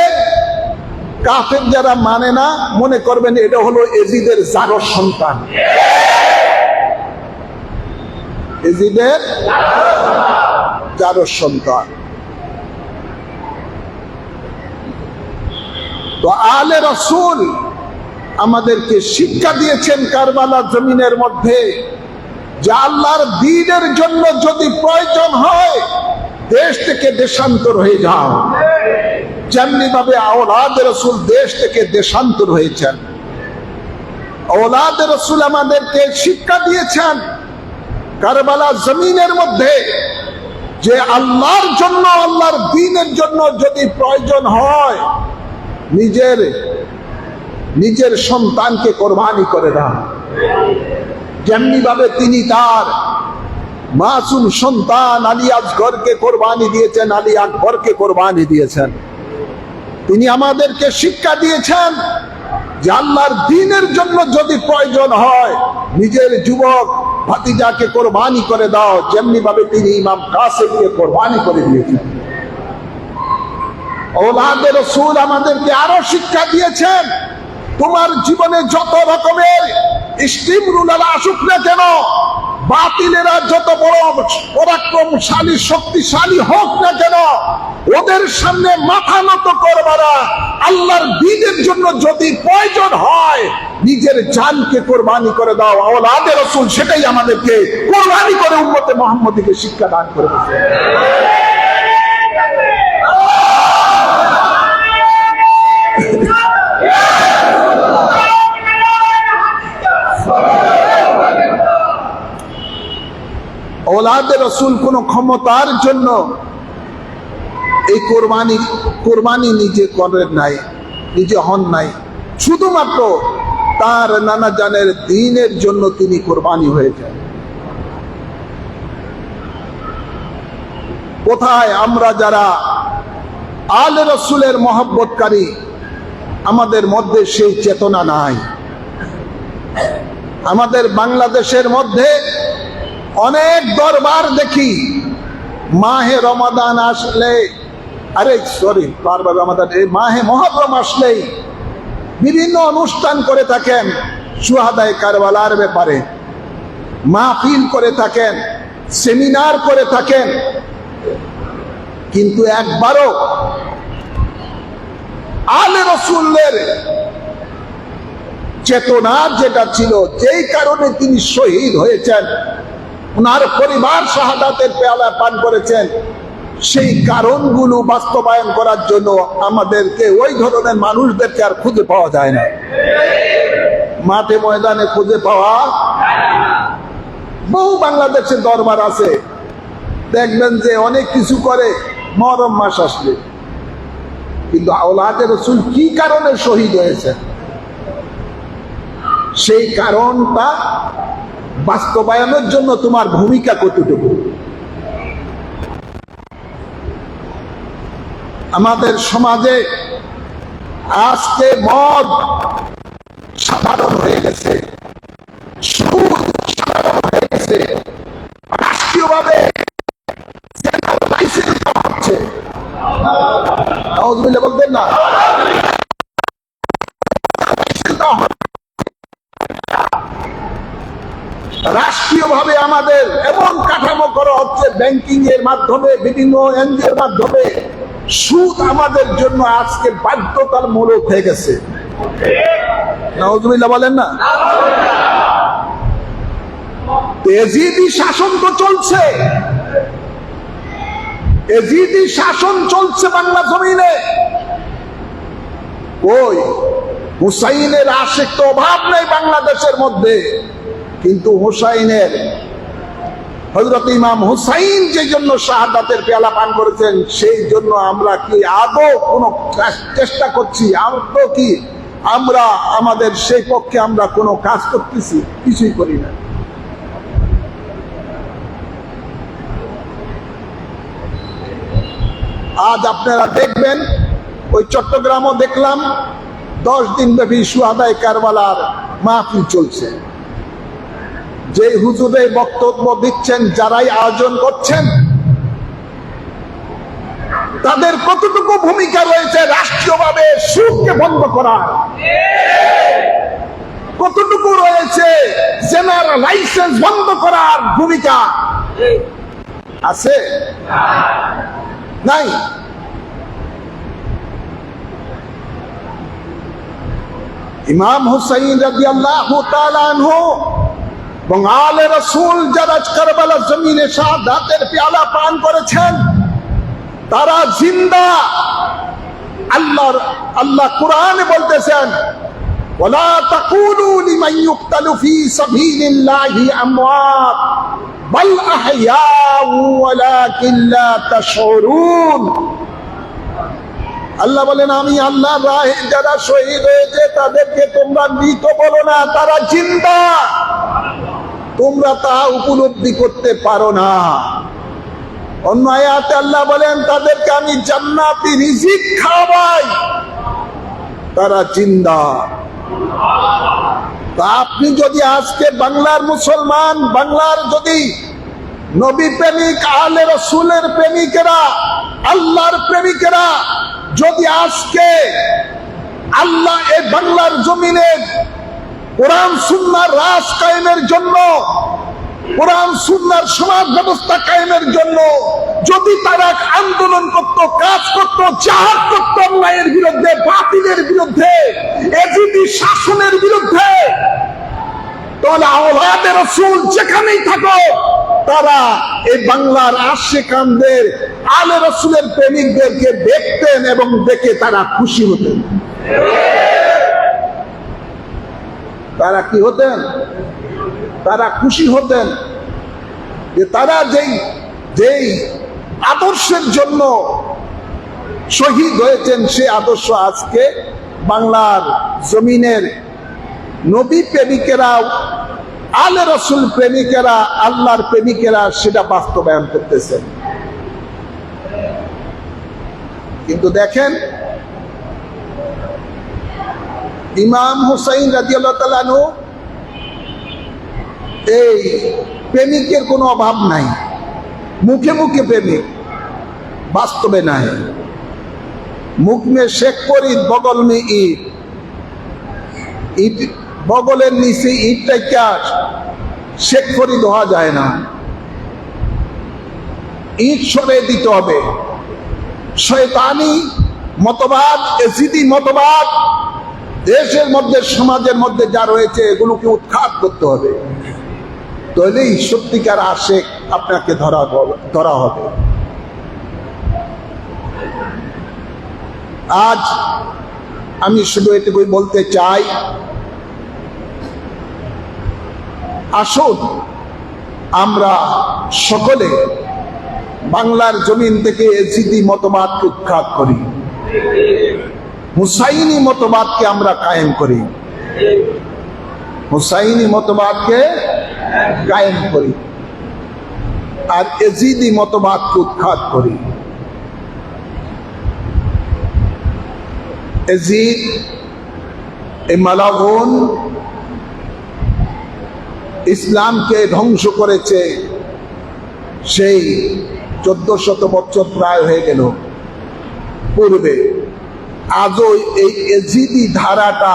A: কাফের যারা মানে না, মনে করবেন এটা হলো এজিদের জারজ সন্তান। এজিদের জারজ সন্তান। তো আলে রসুল আমাদেরকে শিক্ষা দিয়েছেন কারবালা জমিনের মধ্যে যে আল্লাহর দ্বীনের জন্য যদি প্রয়োজন হয় দেশ থেকে দেশান্তর হয়ে যাও। যেমনি ভাবে আওলাদে রসুল দেশ থেকে দেশান্তর হয়েছেন, আওলাদে রসুল আমাদেরকে শিক্ষা দিয়েছেন কারবালা জমিনের মধ্যে যে আল্লাহর জন্য, আল্লাহর দ্বীনের জন্য যদি প্রয়োজন হয় নিজের সন্তানকে কোরবানি করে দাও। যেমনি ভাবে তিনি তার মাসুম সন্তান আলী আসগরকে কোরবানি দিয়েছেন, আলী আকবরকে কোরবানি দিয়েছেন। তিনি আমাদেরকে শিক্ষা দিয়েছেন যে আল্লাহর দ্বীনের জন্য যদি প্রয়োজন হয় নিজের যুবক ভাতিজাকে কোরবানি করে দাও, যেমনি ভাবে তিনি ইমাম কাসেমকে কোরবানি করে দিয়েছেন। আওলাদে রাসূল আমাদেরকে আরো শিক্ষা দিয়েছেন, তোমার জীবনে যত রকমের স্টিম রুলার আসুক না কেন, বাতিলেরা যত বড় পরাক্রমশালী শক্তিশালী হোক না কেন, ওদের সামনে মাথা নত করবা না। আল্লাহর দ্বীনের জন্য যদি প্রয়োজন হয় নিজের জানকে কোরবানি করে দাও। আওলাদে রাসূল সেটাই আমাদেরকে কোরবানি করে উম্মতে মুহাম্মদীকে শিক্ষা দান করে দিয়েছে। আওলাদে রাসূল কোন ক্ষমতার জন্য এই কোরবানি নিজে করেন নাই, নিজে হন নাই, শুধুমাত্র তার নানা জানের দ্বীনের জন্য তিনি কোরবানি হয়ে যান। কোথায় আমরা যারা আলে রাসূলের মহব্বতকারী, আমাদের মধ্যে সেই চেতনা নাই। আমাদের বাংলাদেশের মধ্যে অনেক দরবার দেখি মাহে রমাদান আসলে, মাহে মুহররম আসলেই বিভিন্ন অনুষ্ঠান করে থাকেন, শুহাদায়ে কারবালার ব্যাপারে মাহফিল করে থাকেন, সেমিনার করে থাকেন, কিন্তু একবারও আলে রাসূলের চেতনা যেটা ছিল, যেই কারণে তিনি শহীদ হয়েছেন, ওনার পরিবার শাহাদাতের পেয়ালা পান করেছেন, সেই কারণগুলো বাস্তবায়ন করার জন্য আমাদেরকে ওই ধরনের মানুষদেরকে আর খুঁজে পাওয়া যায় না। মাঠে ময়দানে খুঁজে পাওয়া বহু বাংলাদেশের দরবার আছে, দেখবেন যে অনেক কিছু করে মুহররম মাস আসলে, কিন্তু আওলাদে রাসূল কি কারণে শহীদ হয়েছে সেই কারণটা বাস্তবায়নের জন্য তোমার ভূমিকা কতটুকু? আমাদের সমাজে আজকে মদ সাধারণ হয়ে গেছে, সুদ সাধারণ হয়ে গেছে, রাষ্ট্রীয়ভাবে লাইসেন্স দেওয়া হচ্ছে। নাউযুবিল্লাহ বলতেন না? রাষ্ট্রীয়ভাবে আমাদের এমন কাঠামো করা হচ্ছে, ব্যাংকিং এর মাধ্যমে, বিভিন্ন এনজিওর মাধ্যমে সুদ আমাদের জন্য আজকে বাধ্যতামূলক হয়ে গেছে। নাউযুবিল্লাহ বলেন না? এজিদি শাসন তো চলছে, এজিদি শাসন চলছে বাংলা জমিনে। ওই হুসাইনের আশিক তো অভাব নেই বাংলাদেশের মধ্যে, কিন্তু হুসাইনের, হযরত ইমাম হুসাইন যে জন্য শাহাদাতের পেয়ালা পান করেছেন, সেই জন্য আমরা কি আদৌ কোনো চেষ্টা করছি? আদৌ কি আমরা আমাদের সেই পক্ষে আমরা কোনো কাজ করতেছি? কিছুই করি না। আজ আপনারা দেখবেন, ওই চট্টগ্রামও দেখলাম 10 দিন ব্যাপী শুহাদায়ে কারবালার মাহফিল চলছে। যে হুজুরে বক্তব্য দিচ্ছেন, যারাই আয়োজন করছেন, তাদের কতটুকু ভূমিকা রয়েছে রাষ্ট্রীয়ভাবে সুদকে বন্ধ করার? কতটুকু রয়েছে জেনার লাইসেন্স বন্ধ করার ভূমিকা? আছে? নাই। ইমাম হুসাইন রাদিয়াল্লাহু তাআলা আনহু এবং আলে রাসূল যারা কারবালার জমিনে শাহাদাতের পেয়ালা পান করেছেন, তারা জিন্দা। আল্লাহ কোরআনে বলতেছেন, ওয়ালা তাকুলু লিমান ইউকতালু ফি সাবিলিল্লাহি আমওয়াত বাল আহইয়াউ ওয়ালাকিন লা তাশউরুন। আল্লাহ বলেন, আমি আল্লাহর রাহে যারা শহীদ হয়েছে তাদেরকে তোমরা মৃত বলো না, তারা জিন্দা। তোমরা তা উপলব্ধি করতে পারো না। অন্য আয়াতে আল্লাহ বলেন, তাদেরকে আমি জান্নাতি রিজিক খাওয়াই, তারা জিন্দা। তা আপনি যদি আজকে বাংলার মুসলমান, বাংলার যদি নবী প্রেমিক, আলে রাসূলের প্রেমিকেরা, আল্লাহর প্রেমিকেরা যদি আজকে আল্লাহ এই বাংলার জমিনে কোরআন সুন্নাহর রাজ কায়েমের জন্য, কোরআন সুন্নাহর সমাজ ব্যবস্থা কায়েমের জন্য যদি যদি তারা আন্দোলন করত, কাজ করত, জাহাদ করত অন্যায়ের বিরুদ্ধে, বাতিলের বিরুদ্ধে, এজিদি শাসনের বিরুদ্ধে, তাহলে আওলাদে রাসূল যেখানেই থাকো তারা এই বাংলার আশিকানদের আলে রাসূলের প্রেমিকদেরকে দেখতেন এবং দেখে তারা খুশি হতেন। তারা কি হতেন? তারা খুশি হতেন যে তারা যেই আদর্শের জন্য শহীদ হয়েছেন, সে আদর্শ আজকে বাংলার জমিনের নবী প্রেমিকেরা, আলে রাসূল প্রেমিকেরা, আল্লাহর প্রেমিকেরা সেটা বাস্তবায়ন করতেছেন। কিন্তু দেখেন, ইমাম হুসাইন রাদিয়াল্লাহু তাআলা আনহু, এই প্রেমিকের কোনো অভাব নাই, মুখে মুখে প্রেমিক, বাস্তবে নাই। মুখ মে শেখ ফরিদ, বগল মে ইট, ইট বগলের নিচে ইটটা ক্যাশ, শেখ ফরিদ হওয়া যায় না। ইট সরে দিতে হবে। শয়তানি মতবাদ, এজিদি মতবাদ দেশের মধ্যে, সমাজের মধ্যে যা রয়েছে, এগুলোকে উৎখাত করতে হবে। তাহলেই সত্যিকার আশেক আপনাকে ধরা হবে। আজ আমি শুধু এটুকুই বলতে চাই, আসুন আমরা সকলে বাংলার জমিন থেকে এজিদি মতবাদকে উৎখাত করি, হুসাইনি মতবাদকে আমরা কায়েম করি, হুসাইনি মতবাদকে কায়েম করি, আর এজিদি মতবাদকে উৎখাত করি। এজিদ, এই মালাউন ইসলামকে ধ্বংস করেছে সেই 1400 বছর প্রায় হয়ে গেল পূর্বে। আজও এই এজিদি ধারাটা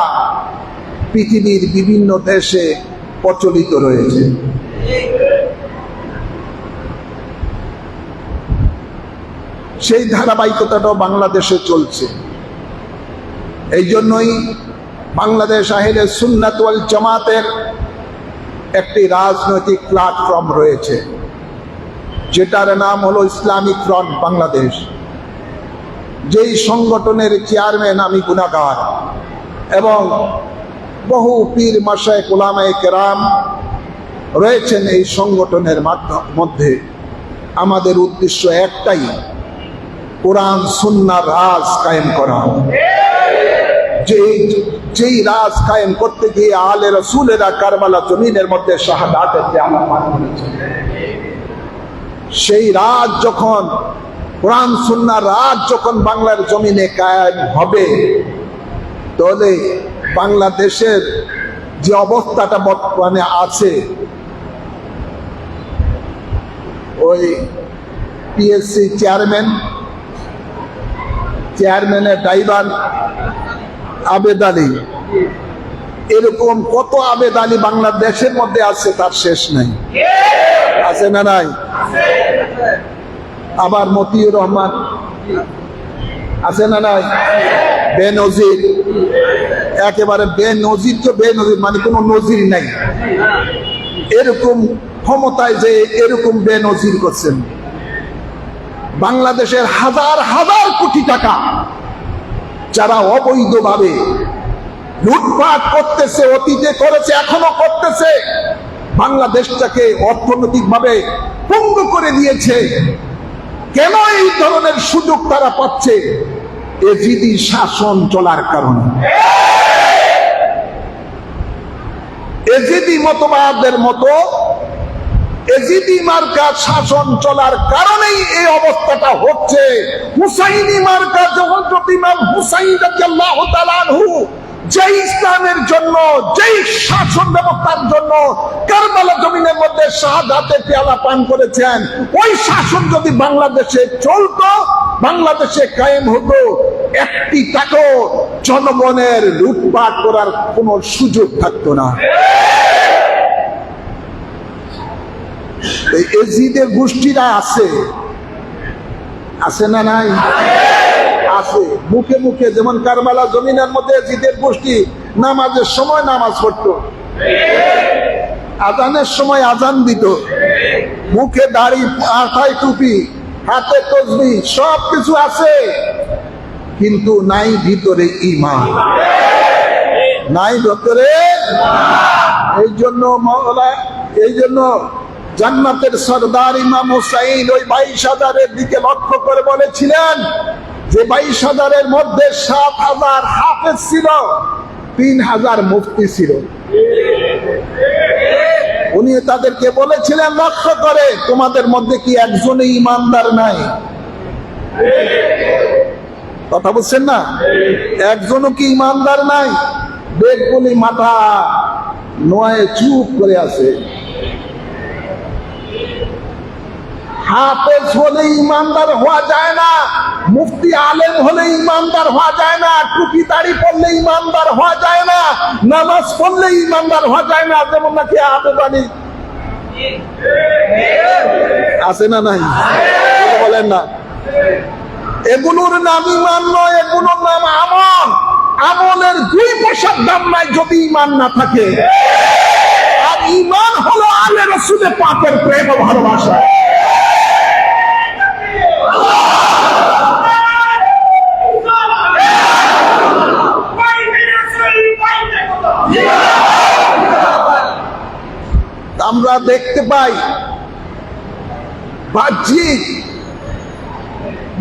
A: পৃথিবীর বিভিন্ন দেশে প্রচলিত রয়েছে। সেই ধারাবাহিকতাটাও বাংলাদেশে চলছে। এই জন্যই বাংলাদেশ আহলে সুন্নাত ওয়াল জামাতের একটি রাজনৈতিক প্ল্যাটফর্ম রয়েছে, যেটার নাম হলো ইসলামিক ফ্রন্ট বাংলাদেশ। যেই সংগঠনের চেয়ারম্যান আমি গুনাহগার, এবং বহু পীর মাশায়েখ উলামায়ে কেরাম রয়েছেন এই সংগঠনের মধ্যে। আমাদের উদ্দেশ্য একটাই, কোরআন সুন্নাহর রাজ কায়েম করা। যেই রাজ কায়েম করতে গিয়ে আলে রাসূলেরা কারবালা জমিনের মধ্যে শাহাদাতের জামাত পান করেছেন, সেই রাজ যখন, কোরআন সুন্নাহর রাজ যখন বাংলার জমিনে কায়েম হবে, তাহলে বাংলাদেশের যে অবস্থাটা বর্তমানে আছে, ওই পিএসসি চেয়ারম্যানের ড্রাইভার আবেদ আলী, এরকম কত আবেদ আলী বাংলাদেশের মধ্যে আছে, তার শেষ নাই। আছে না নাই? আবার মতিউর রহমান আছে না নাই? বেনজির, একেবারে বেনজির, তো বেনজির মানে কোনো নজির নাই, এরকম ক্ষমতায় যে এরকম বেনজির করছেন। বাংলাদেশের হাজার হাজার কোটি টাকা যারা অবৈধভাবে লুটপাট করতেছে, অতীতে করেছে, এখনো করতেছে, বাংলাদেশটাকে অর্থনৈতিকভাবে পঙ্গু করে দিয়েছে। কেন এই ধরনের সুযোগ তারা পাচ্ছে? এজিদি শাসন চলার কারণে, এজিদি মতবাদের মতো এজিদি মার্কা শাসন চলার কারণেই এই অবস্থাটা হচ্ছে। হুসাইনি মার্কা যখন ইমাম হুসাইন রাদিয়াল্লাহু তাআলা আনহু যেই ইসলামের জন্য, যেই শাসন ব্যবস্থার জন্য কারবালা জমিনের মধ্যে শাহাদাতের পেয়ালা পান করেছেন, ওই শাসন যদি বাংলাদেশে চলতো, বাংলাদেশে কায়েম হতো, একটি টাকাও জনগণের লুটপাট করার কোনো সুযোগ থাকতো না। এই এজিদের গোষ্ঠীরা আছে, আছে না নাই? আছে, মুখে মুখে। যেমন কারবালা জমিনের মধ্যে জিদের গোষ্ঠী নামাজের সময় নামাজ পড়তো, আজানের সময় আজান দিত, মুখে দাড়ি, মাথায় টুপি, হাতে তসবিহ, সব কিছু আছে, কিন্তু নাই ভিতরে ঈমান, নাই ভিতরে। এই জন্য জান্নাতের সরদার ইমাম হুসাইন ওই 22,000-এর দিকে লক্ষ্য করে বলেছিলেন যে 22,000-এর মধ্যে 7,000 হাফেজ ছিল, 3,000 মুফতি ছিল। উনি তাদেরকে বলেছিলেন, লক্ষ্য করে তোমাদের মধ্যে কি একজনই ইমানদার নাই? কথা বলছেন না? একজনও কি ইমানদার নাই? বেগগুলি মাথা নোয়ে চুপ করে আছে। হাফেজ হলে ইমানদার হওয়া যায় না, মুফতি আলেম হলে ইমানদার হওয়া যায় না, টুপি দাড়ি পড়লে ইমানদার হওয়া যায় না, নামাজ পড়লে ইমানদার হওয়া যায় না। যেমন নাকি আবেদানি আছে না নাই? বলেন না। এগুলোর নাম ইমান নয়, এগুলোর নাম আমল। আমলের 2 পয়সার দাম নাই যদি ইমান না থাকে। আর ইমান হলো আলে রাসূলে পাকের প্রেম ও ভালোবাসা। আমরা দেখতে পাই বাহ্যিক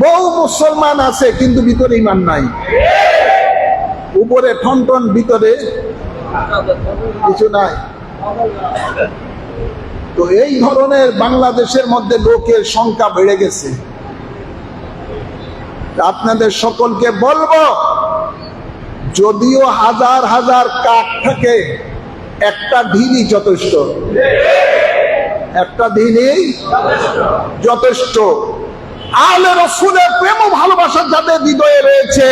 A: বহু মুসলমান আছে, কিন্তু ভিতরে ইমান নাই। উপরে ঠনঠন, ভিতরে কিছু নাই। তো এই ধরনের বাংলাদেশের মধ্যে লোকের সংখ্যা বেড়ে গেছে। আপনাদের সকলকে বলবো, যদিও হাজার হাজার কাঠ থাকে, একটা ঢিলই যথেষ্ট, একটা ঢিলই যথেষ্ট। আলে রাসূলের প্রেম ও ভালোবাসা যাদের হৃদয়ে রয়েছে,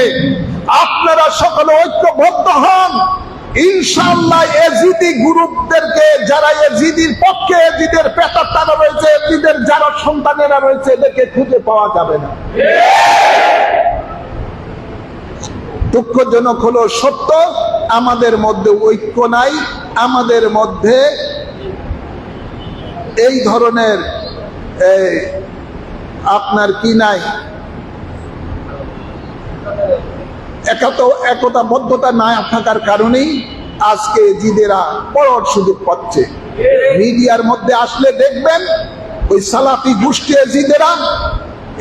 A: আপনারা সকলে ঐক্যবদ্ধ হন। ইনশাআল্লাহ এজিদি গ্রুপদেরকে, যারা এজিদির পক্ষে, এজিদের পেতাত্তারা রয়েছে, এজিদের যারা সন্তানেরা রয়েছে, এদেরকে খুঁজে পাওয়া যাবে না। দুঃখজনক হলো সত্য, আমাদের মধ্যে ঐক্য নাই, আমাদের মধ্যে এই ধরনের আপনার কি নাই, একতাবদ্ধতা না থাকার কারণেই আজকে এজিদেরা বড় সুযোগ পাচ্ছে। মিডিয়ার মধ্যে আসলে দেখবেন ওই সালাফি গোষ্ঠী এজিদেরা,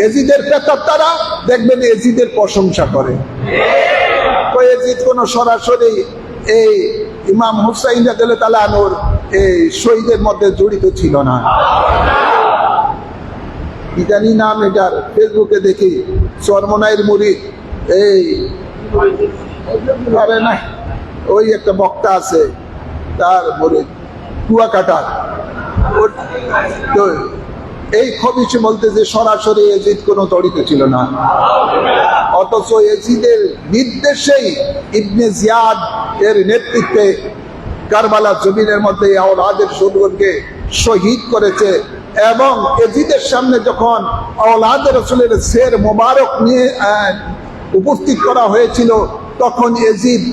A: এজিদের পেতাত্তারা দেখবেন এজিদের প্রশংসা করে। তো এজিদ কোন সরাসরি এই ইমাম হুসাইন রাদিয়াল্লাহু তাআলা আনহুর এই শহীদের মধ্যে জড়িত ছিল না। কি জানি নাম এটার, ফেসবুকে দেখি চরমনাইয়ের মুরিদ, এই আরে না, ওই একটা বক্তা আছে তার মুরিদ কুয়াকাটার, এই খবিশে বলতে যে সরাসরি এজিদ কোনো জড়িত ছিল না। অথচ এজিদের নির্দেশেই ইবনে জিয়াদ এর নেতৃত্বে কারবালা জমিনের মধ্যে আওলাদের সুদকে শহীদ করেছে। এবং এজিদের সামনে যখন আওলাদের রাসূলের শের মোবারক নিয়ে উপস্থিত করা হয়েছিল, তখন এজিদ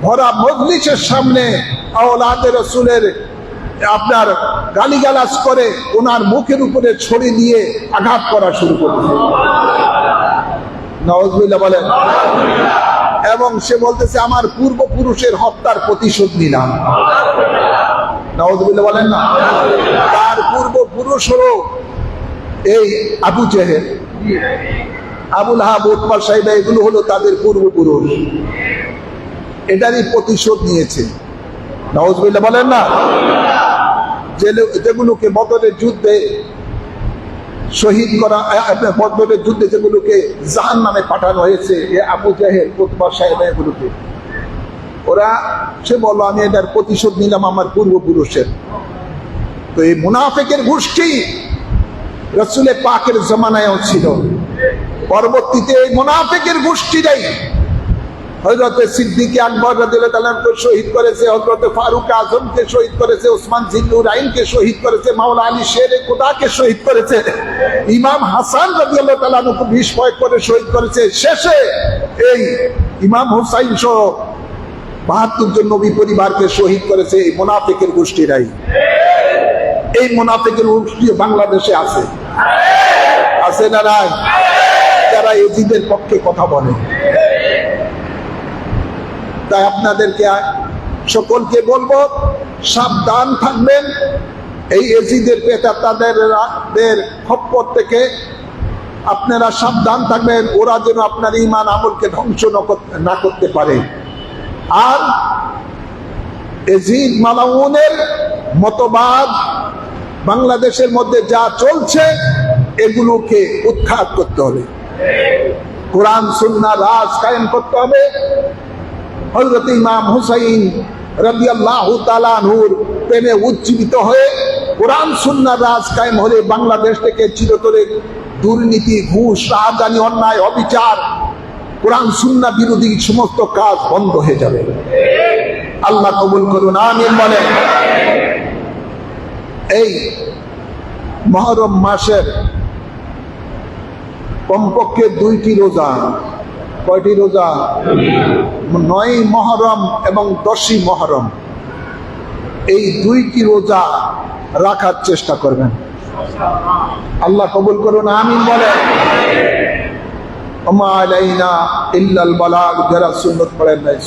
A: ভরা মজলিসের সামনে আওলাদের রাসূলের আপনার গালিগালাজ করে ওনার মুখের উপরে ছড়ি দিয়ে আঘাত করা শুরু করেছে। নাউজুবিল্লাহ বলেন। এবং সে বলতেছে, আমার পূর্বপুরুষের হত্যার প্রতিশোধ নিলাম। নাউজুবিল্লাহ বলেন না। তার পূর্বপুরুষ হলো এই আবু জেহেল, আবু লাহাব, উতবা, সাইবা, এগুলো হলো তাদের পূর্বপুরুষ। এটারই প্রতিশোধ নিয়েছে। নাউজুবিল্লাহ বলেন না। যেগুলোকে বদরের যুদ্ধে শহীদ করা, বদরের যুদ্ধে যেগুলোকে জাহান্নামে পাঠানো হয়েছে, আবু জেহেল, উতবা, সাইবা, এগুলোকে ওরা, সে বলল আমি এটার প্রতিশোধ নিলাম আমার পূর্বপুরুষের। তো এই মুনাফিকের গোষ্ঠী রাসূলে পাকের জমানায়ও ছিল। পরবর্তীতে এই মুনাফিকের গোষ্ঠীরাই হযরত সিদ্দিক আকবর রাদিয়াল্লাহু তাআলা কে শহীদ করেছে, হযরত ফারুক আজমকে শহীদ করেছে, ওসমান জিন্নুরাইনকে শহীদ করেছে, মাওলা আলী শেরে খুদাকে শহীদ করেছে, ইমাম হাসান রাদিয়াল্লাহু তাআলা কে বিষ প্রয়োগ করে শহীদ করেছে। শেষে এই ইমাম হুসাইন সহ ৭২ জন নবী পরিবারকে শহীদ করেছে এই মুনাফিকের গোষ্ঠীরাই। এই মুনাফিকের গোষ্ঠী বাংলাদেশে আছে, আছে না নাই? যারা এজিদের পক্ষে কথা বলে। তাই আপনাদেরকে সকলকে বলবো, সাবধান থাকবেন এই এজিদের প্রেতাত্মাদের খপ্পর থেকে। আপনারা সাবধান থাকবেন, ওরা যেন আপনার ঈমান আমলকে ধ্বংস না করতে পারে। আর এজিদ মালাউনের মতবাদ বাংলাদেশের মধ্যে যা চলছে এগুলোকে উৎখাত করতে হবে, কোরআন সুন্নাহ রাজ কায়েম করতে হবে। হযরত ইমাম হুসাইন রাদিয়াল্লাহু তাআলা আনহুর প্রেমে উজ্জীবিত হয়ে কোরআন সুন্নাহ রাজ কায়েম হলে বাংলাদেশ থেকে চিরতরে দুর্নীতি, ঘুষ, রাজধানী, অন্যায়, অবিচার, কোরআন সুন্নাহ বিরোধী সমস্ত কাজ বন্ধ হয়ে যাবে। আল্লাহ কবুল করুন, আমিন বলেন। এই মুহররম মাসের কমপক্ষে 2টি রোজা, কয়টি রোজা? 9 মুহররম এবং 10 মুহররম, এই 2টি রোজা রাখার চেষ্টা করবেন। আল্লাহ কবুল করুন, আমিন বলেন। ওমা আলাইনা ইল্লাল বালাগ, যারা সুন্নাত পড়েন নাই